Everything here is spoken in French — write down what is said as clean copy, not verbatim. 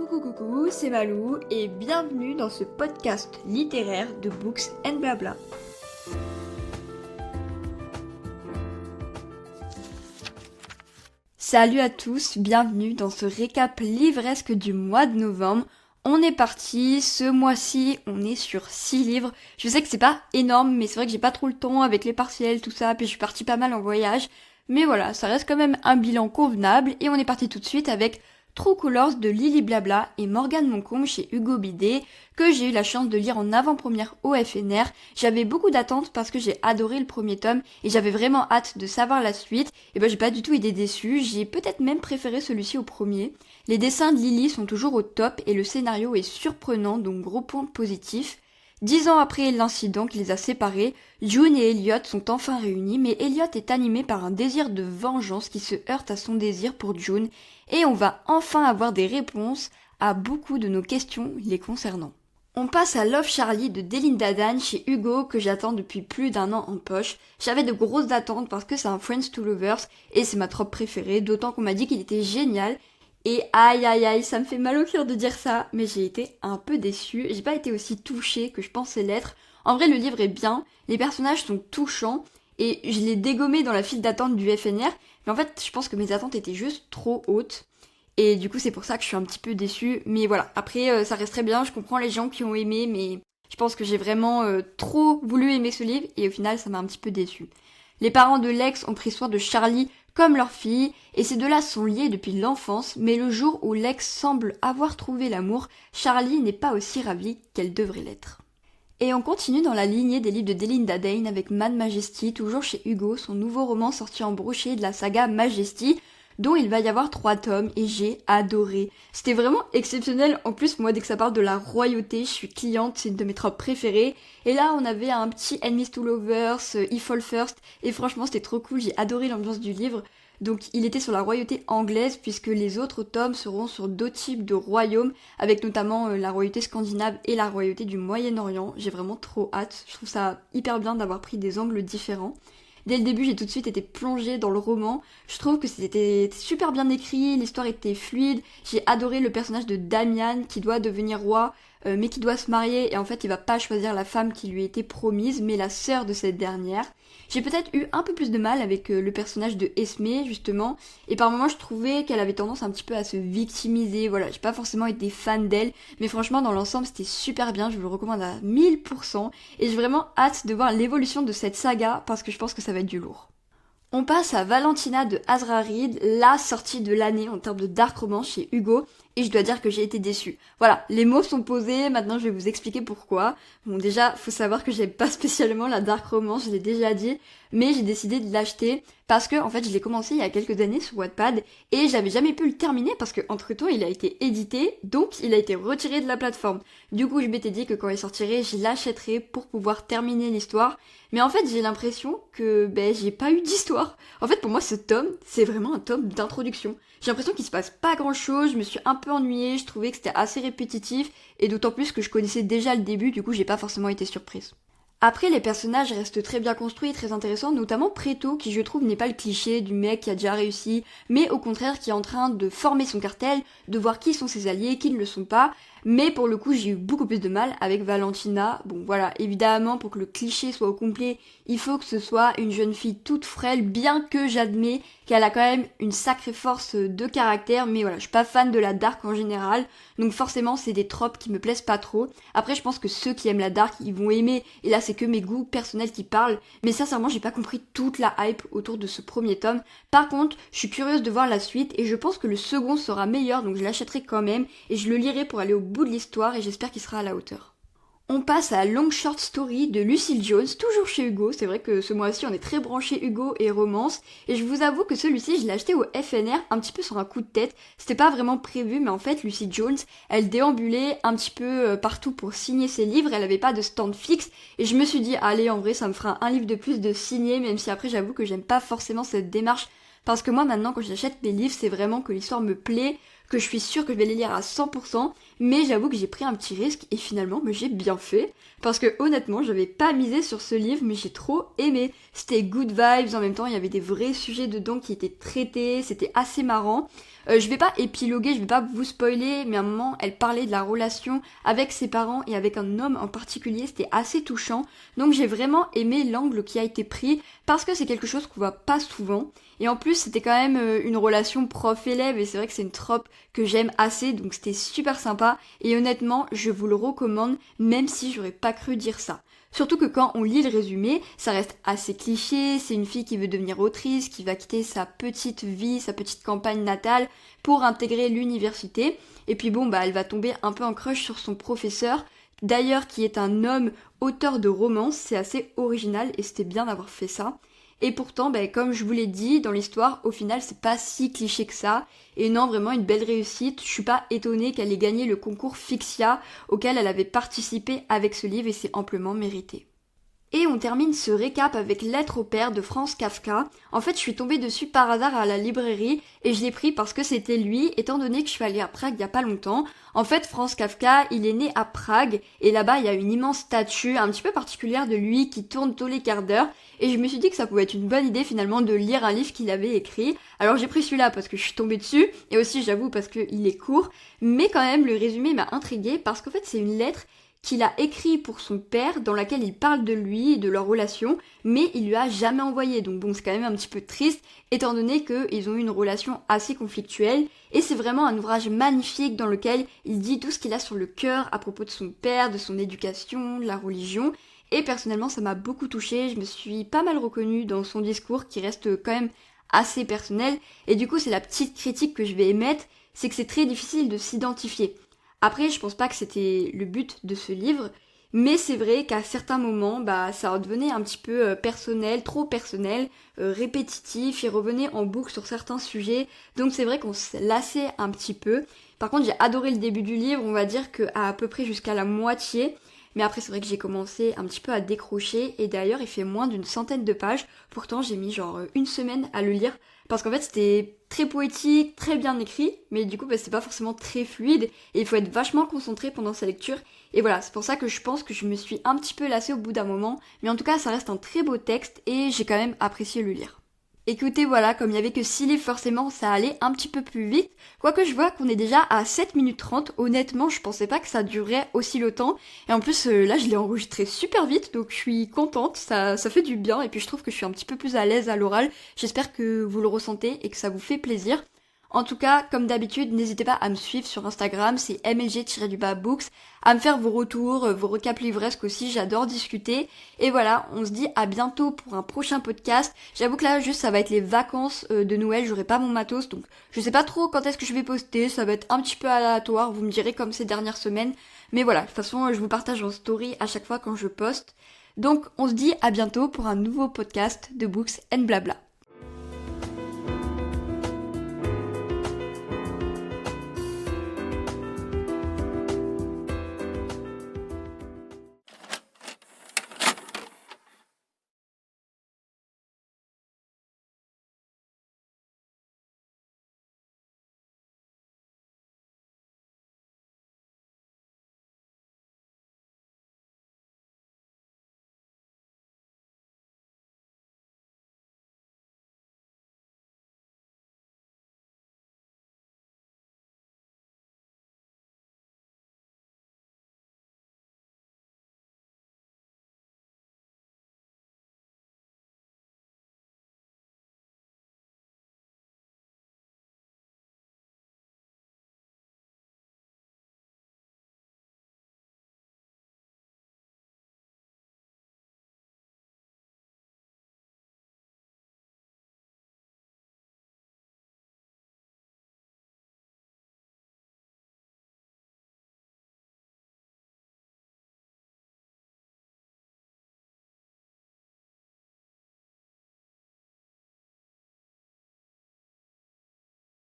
Coucou, c'est Malou et bienvenue dans ce podcast littéraire de Books and Blabla. Salut à tous, bienvenue dans ce récap livresque du mois de novembre. On est parti, ce mois-ci on est sur 6 livres. Je sais que c'est pas énorme mais c'est vrai que j'ai pas trop le temps avec les partiels, tout ça, puis je suis partie pas mal en voyage. Mais voilà, ça reste quand même un bilan convenable et on est parti tout de suite avec True Colors de Lily Blabla et Morgane Moncombe chez Hugo Bidet, que j'ai eu la chance de lire en avant-première au FNR. J'avais beaucoup d'attentes parce que j'ai adoré le premier tome et j'avais vraiment hâte de savoir la suite. Et ben j'ai pas du tout été déçue, j'ai peut-être même préféré celui-ci au premier. Les dessins de Lily sont toujours au top et le scénario est surprenant, donc gros point positif. 10 ans après l'incident qui les a séparés, June et Elliot sont enfin réunis, mais Elliot est animé par un désir de vengeance qui se heurte à son désir pour June, et on va enfin avoir des réponses à beaucoup de nos questions les concernant. On passe à Love Charlie de Delinda Dan chez Hugo que j'attends depuis plus d'1 an en poche. J'avais de grosses attentes parce que c'est un Friends to Lovers et c'est ma trope préférée, d'autant qu'on m'a dit qu'il était génial. Et aïe, ça me fait mal au cœur de dire ça, mais j'ai été un peu déçue. J'ai pas été aussi touchée que je pensais l'être. En vrai, le livre est bien, les personnages sont touchants, et je l'ai dégommé dans la file d'attente du FNR, mais en fait, je pense que mes attentes étaient juste trop hautes. Et du coup, c'est pour ça que je suis un petit peu déçue. Mais voilà, après, ça reste très bien, je comprends les gens qui ont aimé, mais je pense que j'ai vraiment trop voulu aimer ce livre, et au final, ça m'a un petit peu déçue. Les parents de Lex ont pris soin de Charlie comme leur fille, et ces deux-là sont liés depuis l'enfance, mais le jour où Lex semble avoir trouvé l'amour, Charlie n'est pas aussi ravie qu'elle devrait l'être. Et on continue dans la lignée des livres de Delinda Dane avec Mad Majesty, toujours chez Hugo, son nouveau roman sorti en brochet de la saga Majesty, dont il va y avoir 3 tomes, et j'ai adoré. C'était vraiment exceptionnel, en plus moi dès que ça parle de la royauté, je suis cliente, c'est une de mes tropes préférées, et là on avait un petit Enemies to Lovers, He Fall First, et franchement c'était trop cool, j'ai adoré l'ambiance du livre. Donc il était sur la royauté anglaise puisque les autres tomes seront sur d'autres types de royaumes, avec notamment la royauté scandinave et la royauté du Moyen-Orient. J'ai vraiment trop hâte, je trouve ça hyper bien d'avoir pris des angles différents. Dès le début, j'ai tout de suite été plongée dans le roman. Je trouve que c'était super bien écrit, l'histoire était fluide. J'ai adoré le personnage de Damian qui doit devenir roi, mais qui doit se marier. Et en fait, il va pas choisir la femme qui lui a été promise, mais la sœur de cette dernière. J'ai peut-être eu un peu plus de mal avec le personnage de Esme, justement. Et par moments, je trouvais qu'elle avait tendance un petit peu à se victimiser. Voilà, j'ai pas forcément été fan d'elle. Mais franchement, dans l'ensemble, c'était super bien. Je vous le recommande à 1000%. Et j'ai vraiment hâte de voir l'évolution de cette saga parce que je pense que ça va être du lourd. On passe à Valentina de Azra Reed, la sortie de l'année en termes de dark romance chez Hugo, et je dois dire que j'ai été déçue. Voilà, les mots sont posés, maintenant je vais vous expliquer pourquoi. Bon déjà, faut savoir que j'aime pas spécialement la dark romance, je l'ai déjà dit, mais j'ai décidé de l'acheter parce que en fait je l'ai commencé il y a quelques années sur Wattpad et j'avais jamais pu le terminer parce que entre temps il a été édité, donc il a été retiré de la plateforme. Du coup je m'étais dit que quand il sortirait, je l'achèterais pour pouvoir terminer l'histoire. Mais en fait j'ai l'impression que j'ai pas eu d'histoire. En fait pour moi ce tome, c'est vraiment un tome d'introduction. J'ai l'impression qu'il se passe pas grand chose, je me suis un peu ennuyée, je trouvais que c'était assez répétitif, et d'autant plus que je connaissais déjà le début, du coup j'ai pas forcément été surprise. Après, les personnages restent très bien construits, très intéressants, notamment Preto, qui je trouve n'est pas le cliché du mec qui a déjà réussi, mais au contraire qui est en train de former son cartel, de voir qui sont ses alliés, qui ne le sont pas. Mais pour le coup, j'ai eu beaucoup plus de mal avec Valentina. Bon voilà, évidemment, pour que le cliché soit au complet, il faut que ce soit une jeune fille toute frêle, bien que j'admets qu'elle a quand même une sacrée force de caractère, mais voilà, je suis pas fan de la dark en général, donc forcément c'est des tropes qui me plaisent pas trop. Après je pense que ceux qui aiment la dark, ils vont aimer, et là c'est que mes goûts personnels qui parlent, mais sincèrement j'ai pas compris toute la hype autour de ce premier tome. Par contre, je suis curieuse de voir la suite, et je pense que le second sera meilleur, donc je l'achèterai quand même, et je le lirai pour aller au bout de l'histoire, et j'espère qu'il sera à la hauteur. On passe à Long Short Story de Lucille Jones, toujours chez Hugo. C'est vrai que ce mois-ci on est très branché Hugo et romance, et je vous avoue que celui-ci je l'ai acheté au FNR un petit peu sur un coup de tête. C'était pas vraiment prévu, mais en fait Lucille Jones, elle déambulait un petit peu partout pour signer ses livres, elle avait pas de stand fixe, et je me suis dit allez, en vrai ça me fera un livre de plus de signer, même si après j'avoue que j'aime pas forcément cette démarche. Parce que moi maintenant quand j'achète mes livres, c'est vraiment que l'histoire me plaît, que je suis sûre que je vais les lire à 100%, mais j'avoue que j'ai pris un petit risque et finalement j'ai bien fait, parce que honnêtement j'avais pas misé sur ce livre mais j'ai trop aimé. C'était good vibes, en même temps il y avait des vrais sujets dedans qui étaient traités, c'était assez marrant. Je vais pas épiloguer, je vais pas vous spoiler, mais à un moment elle parlait de la relation avec ses parents et avec un homme en particulier, c'était assez touchant, donc j'ai vraiment aimé l'angle qui a été pris, parce que c'est quelque chose qu'on voit pas souvent, et en plus c'était quand même une relation prof-élève, et c'est vrai que c'est une trope que j'aime assez, donc c'était super sympa, et honnêtement je vous le recommande, même si j'aurais pas cru dire ça. Surtout que quand on lit le résumé, ça reste assez cliché, c'est une fille qui veut devenir autrice, qui va quitter sa petite vie, sa petite campagne natale pour intégrer l'université. Et puis bon, elle va tomber un peu en crush sur son professeur, d'ailleurs qui est un homme auteur de romance, c'est assez original et c'était bien d'avoir fait ça. Et pourtant, comme je vous l'ai dit, dans l'histoire, au final, c'est pas si cliché que ça. Et non, vraiment une belle réussite. Je suis pas étonnée qu'elle ait gagné le concours Fixia auquel elle avait participé avec ce livre et c'est amplement mérité. Et on termine ce récap avec Lettre au père de Franz Kafka. En fait, je suis tombée dessus par hasard à la librairie et je l'ai pris parce que c'était lui, étant donné que je suis allée à Prague il y a pas longtemps. En fait, Franz Kafka, il est né à Prague et là-bas, il y a une immense statue un petit peu particulière de lui qui tourne tous les quarts d'heure et je me suis dit que ça pouvait être une bonne idée finalement de lire un livre qu'il avait écrit. Alors j'ai pris celui-là parce que je suis tombée dessus et aussi j'avoue parce qu'il est court, mais quand même le résumé m'a intriguée parce qu'en fait, c'est une lettre qu'il a écrit pour son père, dans laquelle il parle de lui et de leur relation, mais il lui a jamais envoyé. Donc bon, c'est quand même un petit peu triste, étant donné qu'ils ont eu une relation assez conflictuelle, et c'est vraiment un ouvrage magnifique dans lequel il dit tout ce qu'il a sur le cœur à propos de son père, de son éducation, de la religion, et personnellement ça m'a beaucoup touchée, je me suis pas mal reconnue dans son discours qui reste quand même assez personnel, et du coup c'est la petite critique que je vais émettre, c'est que c'est très difficile de s'identifier. Après, je pense pas que c'était le but de ce livre, mais c'est vrai qu'à certains moments, ça devenait un petit peu personnel, trop personnel, répétitif, et revenait en boucle sur certains sujets, donc c'est vrai qu'on se lassait un petit peu. Par contre, j'ai adoré le début du livre, on va dire qu'à peu près jusqu'à la moitié, mais après c'est vrai que j'ai commencé un petit peu à décrocher, et d'ailleurs il fait moins d'une centaine de pages, pourtant j'ai mis genre une semaine à le lire, parce qu'en fait c'était très poétique, très bien écrit, mais du coup c'était pas forcément très fluide, et il faut être vachement concentré pendant sa lecture, et voilà, c'est pour ça que je pense que je me suis un petit peu lassée au bout d'un moment, mais en tout cas ça reste un très beau texte, et j'ai quand même apprécié le lire. Écoutez, voilà, comme il y avait que 6 livres, forcément, ça allait un petit peu plus vite. Quoique je vois qu'on est déjà à 7 minutes 30. Honnêtement, je pensais pas que ça durerait aussi longtemps. Et en plus, là, je l'ai enregistré super vite, donc je suis contente. Ça fait du bien. Et puis, je trouve que je suis un petit peu plus à l'aise à l'oral. J'espère que vous le ressentez et que ça vous fait plaisir. En tout cas, comme d'habitude, n'hésitez pas à me suivre sur Instagram, c'est mlg-books, à me faire vos retours, vos recaps livresques aussi, j'adore discuter. Et voilà, on se dit à bientôt pour un prochain podcast. J'avoue que là, juste, ça va être les vacances de Noël, j'aurai pas mon matos, donc je sais pas trop quand est-ce que je vais poster, ça va être un petit peu aléatoire, vous me direz comme ces dernières semaines. Mais voilà, de toute façon, je vous partage en story à chaque fois quand je poste. Donc, on se dit à bientôt pour un nouveau podcast de Books and Blabla.